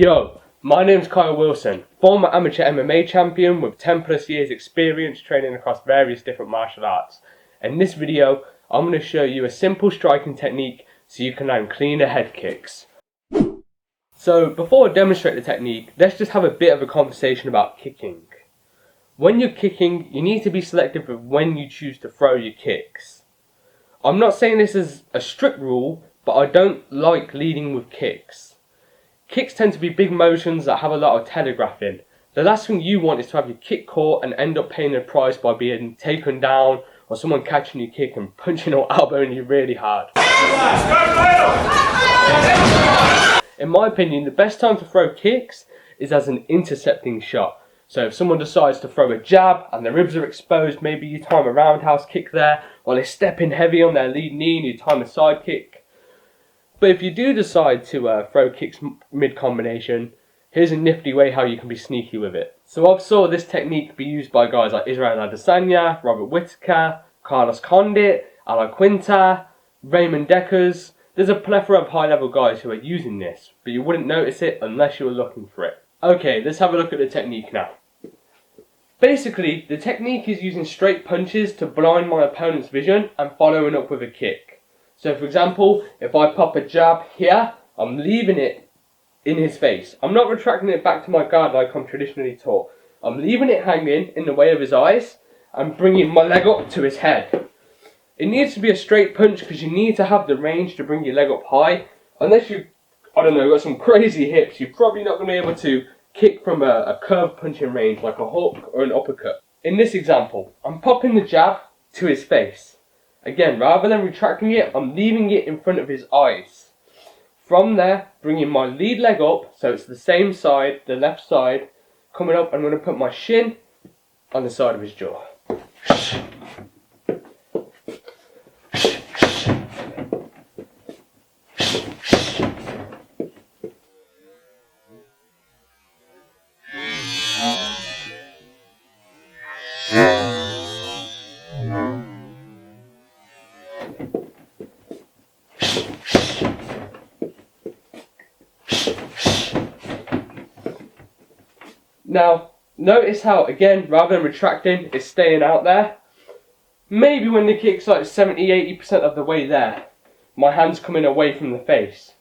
Yo, my name's Kyle Wilson, former amateur MMA champion with 10 plus years experience training across various different martial arts. In this video, I'm going to show you a simple striking technique so you can land cleaner head kicks. So before I demonstrate the technique, let's just have a bit of a conversation about kicking. When you're kicking, you need to be selective with when you choose to throw your kicks. I'm not saying this is a strict rule, but I don't like leading with kicks. Kicks tend to be big motions that have a lot of telegraphing. The last thing you want is to have your kick caught and end up paying the price by being taken down or someone catching your kick and punching or elbowing you really hard. In my opinion, the best time to throw kicks is as an intercepting shot. So if someone decides to throw a jab and their ribs are exposed, maybe you time a roundhouse kick there, or they step in heavy on their lead knee and you time a side kick. But if you do decide to throw kicks mid-combination, here's a nifty way how you can be sneaky with it. So I've saw this technique be used by guys like Israel Adesanya, Robert Whittaker, Carlos Condit, Ala Quinta, Raymond Deckers. There's a plethora of high-level guys who are using this, but you wouldn't notice it unless you were looking for it. Okay, let's have a look at the technique now. Basically, the technique is using straight punches to blind my opponent's vision and following up with a kick. So for example, if I pop a jab here, I'm leaving it in his face. I'm not retracting it back to my guard like I'm traditionally taught. I'm leaving it hanging in the way of his eyes and bringing my leg up to his head. It needs to be a straight punch because you need to have the range to bring your leg up high. Unless you, got some crazy hips, you're probably not going to be able to kick from a curved punching range like a hook or an uppercut. In this example, I'm popping the jab to his face. Again, rather than retracting it, I'm leaving it in front of his eyes. From there, bringing my lead leg up, so it's the same side, the left side, coming up, I'm going to put my shin on the side of his jaw. Now, notice how, again, rather than retracting, it's staying out there. Maybe when the kick's like 70-80% of the way there, my hand's coming away from the face.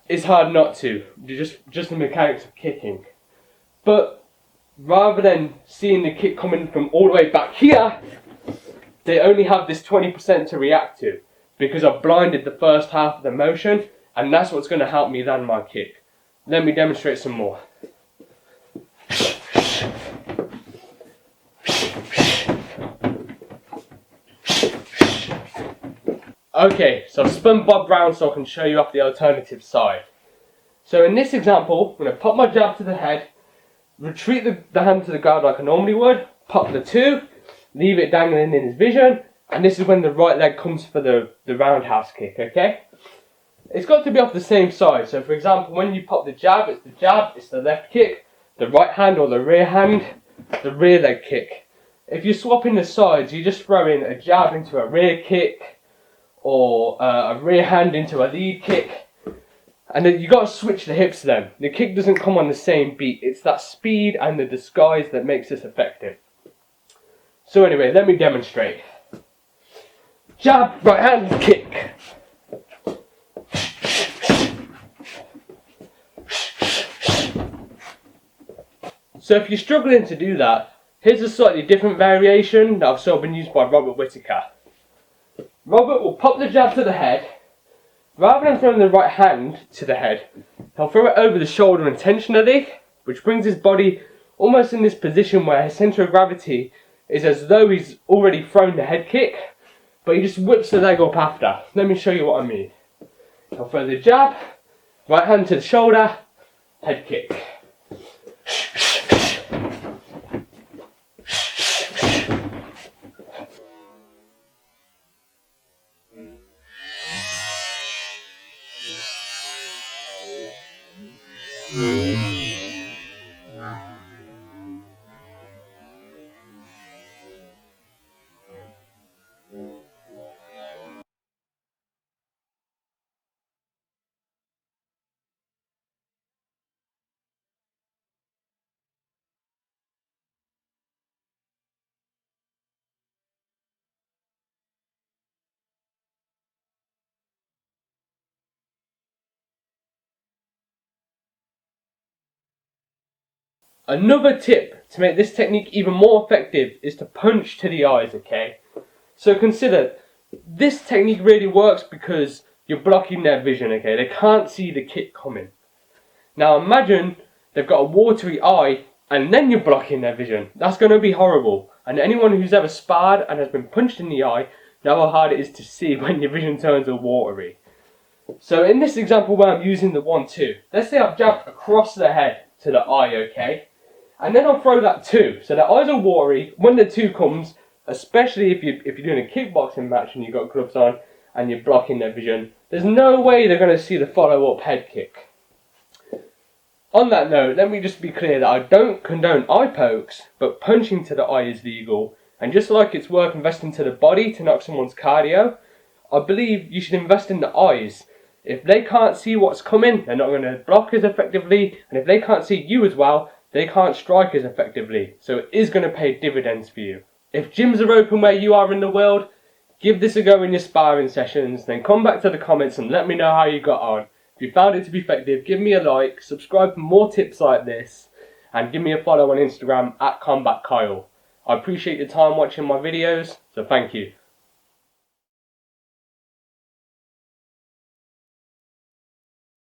It's hard not to, just the mechanics of kicking. But rather than seeing the kick coming from all the way back here, they only have this 20% to react to, because I've blinded the first half of the motion, and that's what's going to help me land my kick. Let me demonstrate some more. Okay, so I've spun Bob round so I can show you off the alternative side. So in this example, I'm going to pop my jab to the head, retreat the hand to the guard like I normally would, pop the two, leave it dangling in his vision, and this is when the right leg comes for the roundhouse kick, okay? It's got to be off the same side, so for example, when you pop the jab, it's the left kick, the right hand or the rear hand, the rear leg kick. If you're swapping the sides, you're just throwing a jab into a rear kick, or a rear hand into a lead kick, and then you got to switch the hips then. The kick doesn't come on the same beat. It's that speed and the disguise that makes this effective. So anyway, let me demonstrate. Jab, right hand, kick. So if you're struggling to do that, here's a slightly different variation that I've sort been used by Robert Whittaker. Robert will pop the jab to the head. Rather than throwing the right hand to the head, he'll throw it over the shoulder intentionally, which brings his body almost in this position where his centre of gravity is as though he's already thrown the head kick, but he just whips the leg up after. Let me show you what I mean. He'll throw the jab, right hand to the shoulder, head kick. Another tip to make this technique even more effective is to punch to the eyes, okay? So consider, this technique really works because you're blocking their vision, okay? They can't see the kick coming. Now imagine they've got a watery eye and then you're blocking their vision. That's going to be horrible. And anyone who's ever sparred and has been punched in the eye know how hard it is to see when your vision turns all watery. So in this example where I'm using the 1-2, let's say I've jabbed across the head to the eye, okay? And then I'll throw that 2. So the eyes are watery. When the 2 comes, especially if you're doing a kickboxing match and you've got gloves on and you're blocking their vision, there's no way they're going to see the follow-up head kick. On that note, let me just be clear that I don't condone eye pokes, but punching to the eye is legal. And just like it's worth investing to the body to knock someone's cardio, I believe you should invest in the eyes. If they can't see what's coming, they're not going to block as effectively, and if they can't see you as well, they can't strike as effectively. So it is going to pay dividends for you. If gyms are open where you are in the world, give this a go in your sparring sessions, then come back to the comments and let me know how you got on. If you found it to be effective, give me a like, subscribe for more tips like this, and give me a follow on Instagram @CombatKyle. I appreciate your time watching my videos, so thank you.